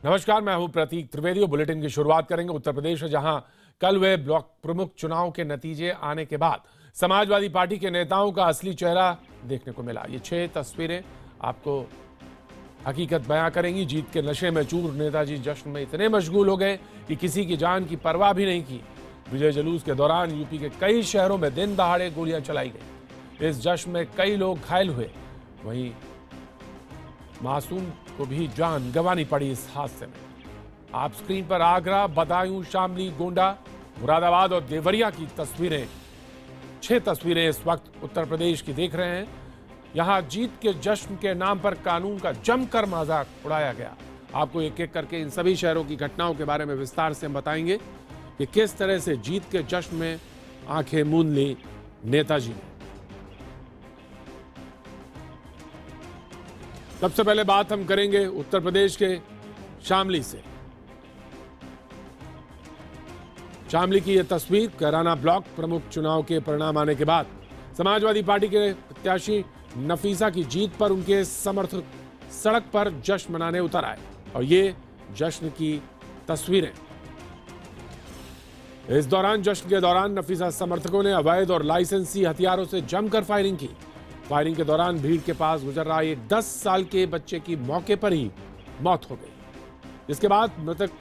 नमस्कार, मैं हूं प्रतीक त्रिवेदी। बुलेटिन की शुरुआत करेंगे उत्तर प्रदेश से, जहां कल हुए ब्लॉक प्रमुख चुनाव के नतीजे आने के बाद समाजवादी पार्टी के नेताओं का असली चेहरा देखने को मिला। ये 6 तस्वीरें आपको हकीकत बयां करेंगी। जीत के नशे में चूर नेताजी जश्न में इतने मशगूल हो गए कि किसी की जान की परवाह भी नहीं की। विजय जुलूस के दौरान यूपी के कई शहरों में दिन दहाड़े गोलियां चलाई गई। इस जश्न में कई लोग घायल हुए, वहीं मासूम को भी जान गंवानी पड़ी इस हादसे में। आप स्क्रीन पर आगरा, बदायूं, शामली, गोंडा, मुरादाबाद और देवरिया की तस्वीरें, 6 तस्वीरें इस वक्त उत्तर प्रदेश की देख रहे हैं। यहां जीत के जश्न के नाम पर कानून का जमकर मजाक उड़ाया गया। आपको एक एक करके इन सभी शहरों की घटनाओं के बारे में विस्तार से हम बताएंगे कि किस तरह से जीत के जश्न में आंखें मूंद ली नेताजी ने। सबसे पहले बात हम करेंगे उत्तर प्रदेश के शामली से। शामली की यह तस्वीर, कैराना ब्लॉक प्रमुख चुनाव के परिणाम आने के बाद समाजवादी पार्टी के प्रत्याशी नफीसा की जीत पर उनके समर्थक सड़क पर जश्न मनाने उतर आए और ये जश्न की तस्वीरें। इस दौरान जश्न के दौरान नफीसा समर्थकों ने अवैध और लाइसेंसी हथियारों से जमकर फायरिंग की। फायरिंग के दौरान भीड़ के पास गुजर रहा एक 10 साल के बच्चे की मौके पर ही मौत हो गई। इसके बाद मृतक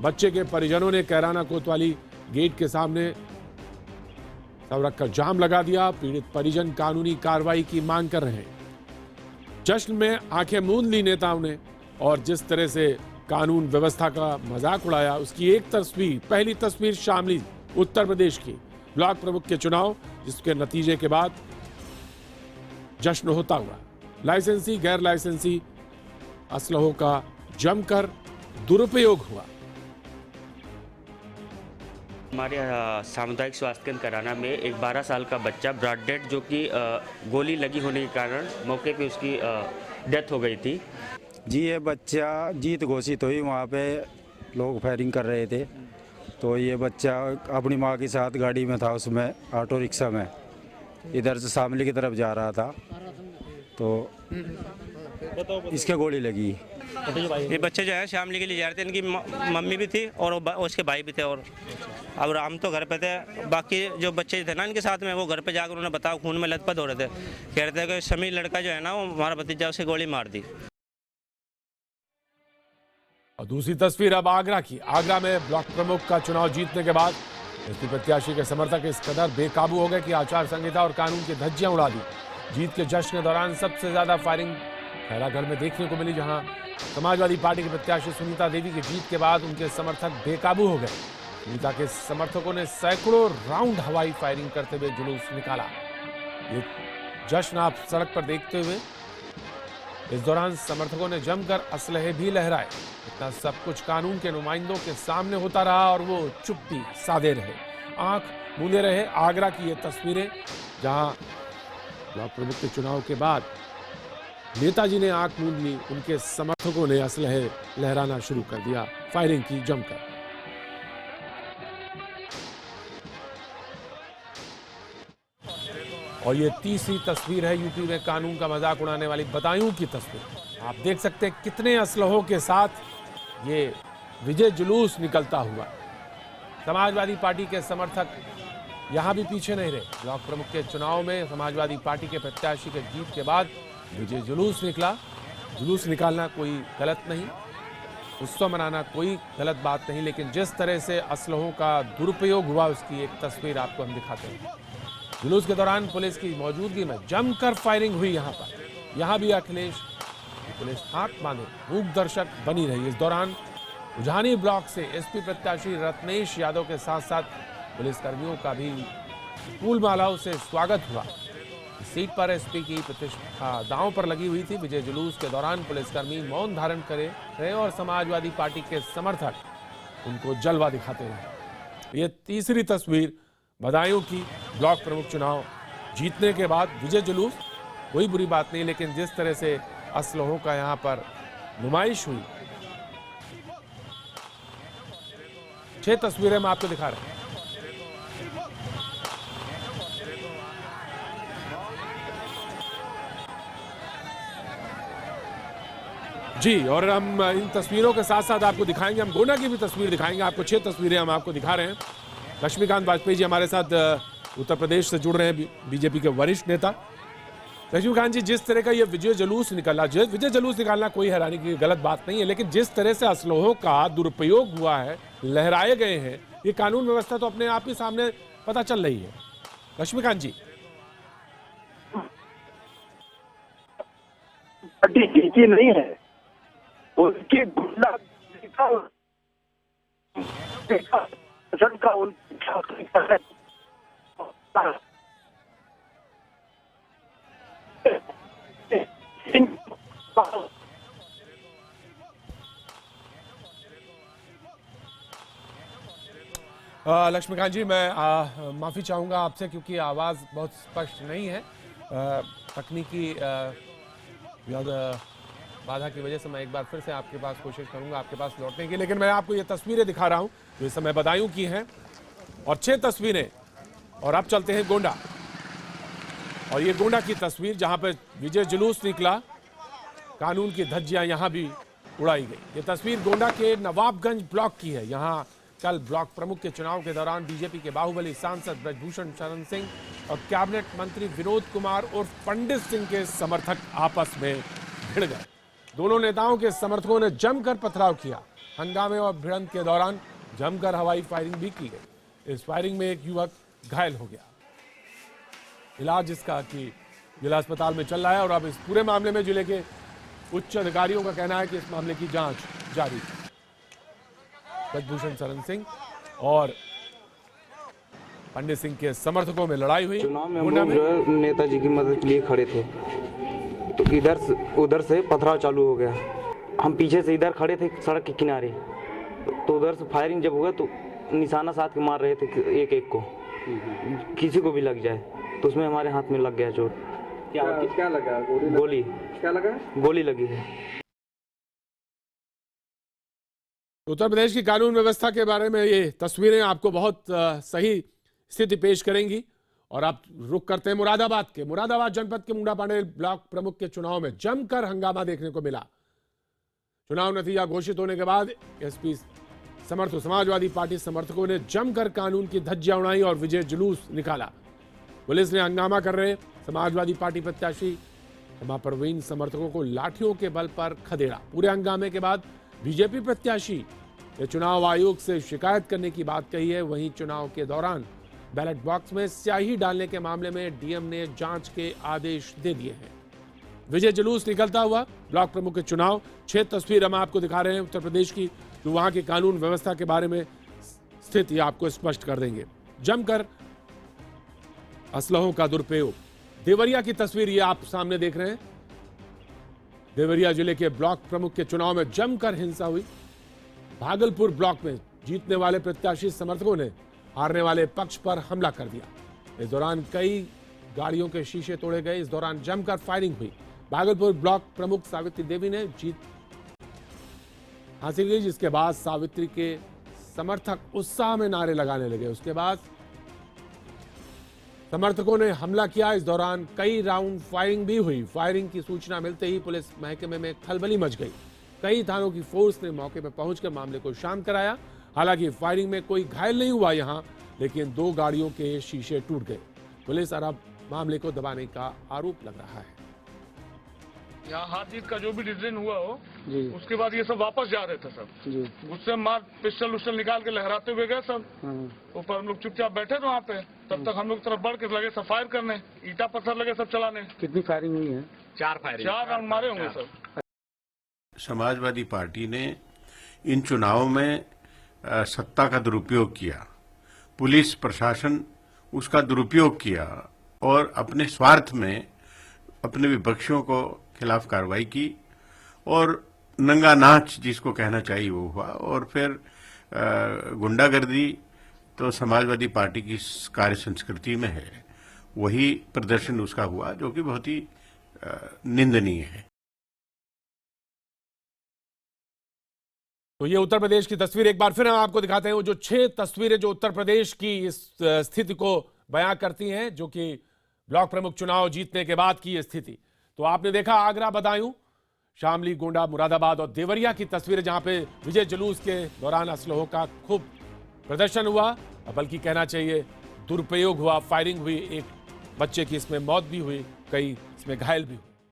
बच्चे के परिजनों ने कैराना कोतवाली गेट के सामने सड़क का जाम लगा दिया। पीड़ित परिजन कानूनी कार्रवाई की मांग कर रहे हैं। जश्न में आंखें मूंद ली नेताओं ने और जिस तरह से कानून व्यवस्था का मजाक उड़ाया, उसकी एक तस्वीर, पहली तस्वीर शामली उत्तर प्रदेश की ब्लॉक प्रमुख के चुनाव, जिसके नतीजे के बाद जश्न होता हुआ लाइसेंसी गैर लाइसेंसी असलहों का जमकर दुरुपयोग हुआ। हमारे सामुदायिक स्वास्थ्य केंद्र कैराना में एक 12 साल का बच्चा ब्रॉड डेड, जो कि गोली लगी होने के कारण मौके पे उसकी डेथ हो गई थी। जी, ये बच्चा जीत घोषित हुई, वहाँ पे लोग फायरिंग कर रहे थे, तो ये बच्चा अपनी माँ के साथ गाड़ी में था, उसमें ऑटो रिक्शा में इधर से शामली की तरफ जा रहा था, तो इसके गोली लगी। ये बच्चे जो है शामली के लिए जा रहे थे, इनकी मम्मी भी थी और उसके भाई भी थे, और अब हम तो घर पे थे। बाकी जो बच्चे थे ना इनके साथ में, वो घर पे जाकर उन्होंने बताया, खून में लथपथ हो रहे थे। कह रहे थे कि समीर लड़का जो है ना, वो हमारा भतीजा, उसे गोली मार दी। और दूसरी तस्वीर अब आगरा की। आगरा में ब्लॉक प्रमुख का चुनाव जीतने के बाद एसपी प्रत्याशी के समर्थक इस कदर बेकाबू हो गए कि आचार संहिता और कानून की धज्जियां उड़ा दी। जीत के जश्न के दौरान सबसे ज्यादा फायरिंग खैरागढ़ में देखने को मिली, जहां समाजवादी पार्टी के प्रत्याशी सुनीता देवी की जीत के बाद उनके समर्थक बेकाबू हो गए। सुनीता के समर्थकों ने सैकड़ों राउंड हवाई फायरिंग करते हुए जुलूस निकाला। ये जश्न आप सड़क पर देखते हुए, इस दौरान समर्थकों ने जमकर असलहे भी लहराए। इतना सब कुछ कानून के नुमाइंदों के सामने होता रहा और वो चुप्पी साधे रहे, आंख मूंदे रहे। आगरा की ये तस्वीरें, जहां ब्लॉक प्रमुख के चुनाव के बाद नेताजी ने आंख मूंद ली, उनके समर्थकों ने असलहे लहराना शुरू कर दिया, फायरिंग की जमकर। और ये तीसरी तस्वीर है यूपी में कानून का मजाक उड़ाने वाली बदायूं की तस्वीर। आप देख सकते हैं कितने असलहों के साथ ये विजय जुलूस निकलता हुआ। समाजवादी पार्टी के समर्थक यहां भी पीछे नहीं रहे। ब्लॉक प्रमुख के चुनाव में समाजवादी पार्टी के प्रत्याशी के जीत के बाद विजय जुलूस निकला। जुलूस निकालना कोई गलत नहीं, उत्सव मनाना कोई गलत बात नहीं, लेकिन जिस तरह से असलहों का दुरुपयोग हुआ, उसकी एक तस्वीर आपको हम दिखाते हैं। जुलूस के दौरान पुलिस की मौजूदगी में जमकर फायरिंग हुई। यहां भी अखिलेश पुलिस हाथ बांधे मूक दर्शक बनी रही। इस दौरान उजानी ब्लॉक से एसपी प्रत्याशी रत्नेश यादव के साथ साथ पुलिसकर्मियों का भी फूल मालाओं से स्वागत हुआ। इस सीट पर एसपी की प्रतिष्ठा दांव पर लगी हुई थी। विजय जुलूस के दौरान पुलिसकर्मी मौन धारण करे रहे और समाजवादी पार्टी के समर्थक उनको जलवा दिखाते रहे। ये तीसरी तस्वीर बदायूं की ब्लॉक प्रमुख चुनाव जीतने के बाद विजय जुलूस, कोई बुरी बात नहीं, लेकिन जिस तरह से असलहों का यहां पर नुमाइश हुई, 6 तस्वीरें हम आपको दिखा रहे हैं। जी, और हम इन तस्वीरों के साथ साथ आपको दिखाएंगे, हम गोंडा की भी तस्वीर दिखाएंगे आपको। 6 तस्वीरें हम आपको दिखा रहे हैं। लक्ष्मीकांत वाजपेयी जी हमारे साथ उत्तर प्रदेश से जुड़ रहे हैं, बीजेपी के वरिष्ठ नेता। लक्ष्मीकांत जी, जिस तरह का ये विजय जुलूस निकला, विजय जुलूस निकालना कोई हैरानी की गलत बात नहीं है, लेकिन जिस तरह से असलहों का दुरुपयोग हुआ है, लहराए गए हैं, ये कानून व्यवस्था तो अपने आप ही सामने पता चल रही है। लक्ष्मीकांत जी, पार्टी जीती नहीं है, उनकी गुंडा का उनका लक्ष्मीकांत जी, मैं माफ़ी चाहूँगा आपसे क्योंकि आवाज़ बहुत स्पष्ट नहीं है। तकनीकी बाधा की वजह से मैं एक बार फिर से आपके पास कोशिश करूंगा आपके पास लौटने की, लेकिन मैं आपको ये तस्वीरें दिखा रहा हूं जो इस समय बदायूं की हैं, और 6 तस्वीरें। और अब चलते हैं गोंडा, और ये गोंडा की तस्वीर जहां पे विजय जुलूस निकला, कानून की धज्जियां यहां भी उड़ाई गई। ये तस्वीर गोंडा के नवाबगंज ब्लॉक की है। यहां कल ब्लॉक प्रमुख के चुनाव के दौरान बीजेपी के बाहुबली सांसद ब्रजभूषण शरण सिंह और कैबिनेट मंत्री विनोद कुमार उर्फ पंडित सिंह के समर्थक आपस में भिड़ गए। दोनों नेताओं के समर्थकों ने जमकर पथराव किया। हंगामे और भिड़ंत के दौरान जमकर हवाई फायरिंग भी की गई। इस फायरिंग में एक युवक घायल हो गया। इलाज इसका कि जिला अस्पताल में चल रहा है, और अब इस पूरे मामले में जिले के उच्च अधिकारियों का कहना है कि इस मामले की जांच जारी है। ब्रजभूषण शरण सिंह और पंडित सिंह के समर्थकों में लड़ाई हुई। चुनाव में हम लोग जो है नेताजी की मदद के लिए खड़े थे, तो उधर से पथराव चालू हो गया। हम पीछे से इधर खड़े थे सड़क के किनारे, तो उधर से फायरिंग जब हुआ तो निशाना साध के मार रहे थे एक एक को, किसी को भी लग जाए, तो उसमें हमारे हाथ में लग गया चोट। क्या लगा? गोली क्या लगा? गोली लगी है। उत्तर प्रदेश की कानून व्यवस्था के बारे में ये तस्वीरें आपको बहुत सही स्थिति पेश करेंगी। और आप रुक करते हैं मुरादाबाद के। मुरादाबाद जनपद के मुंडा पांडेल ब्लॉक प्रमुख के चुनाव में जमकर हंगामा देखने को मिला। चुनाव नतीजा घोषित होने के बाद एसपी समर्थकों, समाजवादी पार्टी समर्थकों ने जमकर कानून की धज्जियां उड़ाई और विजय जुलूस निकाला। पुलिस ने हंगामा कर रहे समाजवादी पार्टी प्रत्याशी हेमा परवीन समर्थकों को लाठियों के बल पर खदेड़ा। पूरे हंगामे के बाद बीजेपी प्रत्याशी ने चुनाव आयोग से शिकायत करने की बात कही है। वहीं चुनाव के दौरान बैलेट बॉक्स में स्याही डालने के मामले में डीएम ने जांच के आदेश दे दिए हैं। विजय जुलूस निकलता हुआ ब्लॉक प्रमुख के चुनाव। 6 तस्वीर हम आपको दिखा रहे हैं उत्तर प्रदेश की, जो वहां की कानून व्यवस्था के बारे में स्थिति आपको स्पष्ट कर देंगे। जमकर असलहों का दुरुपयोग। देवरिया की तस्वीर ये आप सामने देख रहे हैं। देवरिया जिले के ब्लॉक प्रमुख के चुनाव में जमकर हिंसा हुई। भागलपुर ब्लॉक में जीतने वाले प्रत्याशी समर्थकों ने हारने वाले पक्ष पर हमला कर दिया। इस दौरान कई गाड़ियों के शीशे तोड़े गए। इस दौरान जमकर फायरिंग हुई। भागलपुर ब्लॉक प्रमुख सावित्री देवी ने जीत हासिल की, जिसके बाद सावित्री के समर्थक उत्साह में नारे लगाने लगे। उसके बाद समर्थकों ने हमला किया। इस दौरान कई राउंड फायरिंग भी हुई। फायरिंग की सूचना मिलते ही पुलिस महकमे में खलबली मच गई। कई थानों की फोर्स ने मौके पर पहुंचकर मामले को शांत कराया। हालांकि फायरिंग में कोई घायल नहीं हुआ यहां, लेकिन 2 गाड़ियों के शीशे टूट गए। पुलिस अब मामले को दबाने का आरोप लग रहा है। यहाँ हार जीत का जो भी डिसीजन हुआ हो जी, उसके बाद ये सब वापस जा रहे थे सब जी। गुस्से मार पिस्टल उस्टल निकाल के लहराते हुए गए सब ऊपर। हम लोग चुपचाप बैठे थे वहाँ पे। तब तक हम लोग तरफ बढ़ के लगे सब फायर करने, ईटा पत्थर लगे सब चलाने। कितनी फायरिंग हुई है? 4 राउंड मारे होंगे सब। समाजवादी पार्टी ने इन चुनावों में सत्ता का दुरुपयोग किया। पुलिस प्रशासन उसका दुरुपयोग किया और अपने स्वार्थ में अपने विपक्षियों को खिलाफ कार्रवाई की, और नंगा नाच जिसको कहना चाहिए वो हुआ। और फिर गुंडागर्दी तो समाजवादी पार्टी की कार्य संस्कृति में है, वही प्रदर्शन उसका हुआ, जो कि बहुत ही निंदनीय है। तो ये उत्तर प्रदेश की तस्वीर एक बार फिर हम आपको दिखाते हैं। वो जो 6 तस्वीरें जो उत्तर प्रदेश की इस स्थिति को बयां करती हैं, जो कि ब्लॉक प्रमुख चुनाव जीतने के बाद की स्थिति। तो आपने देखा आगरा बदायूं, शामली, गोंडा, मुरादाबाद और देवरिया की तस्वीरें, जहां पे विजय जुलूस के दौरान असलहों का खूब प्रदर्शन हुआ, बल्कि कहना चाहिए दुरुपयोग हुआ, फायरिंग हुई, एक बच्चे की इसमें मौत भी हुई, कई इसमें घायल भी हुए।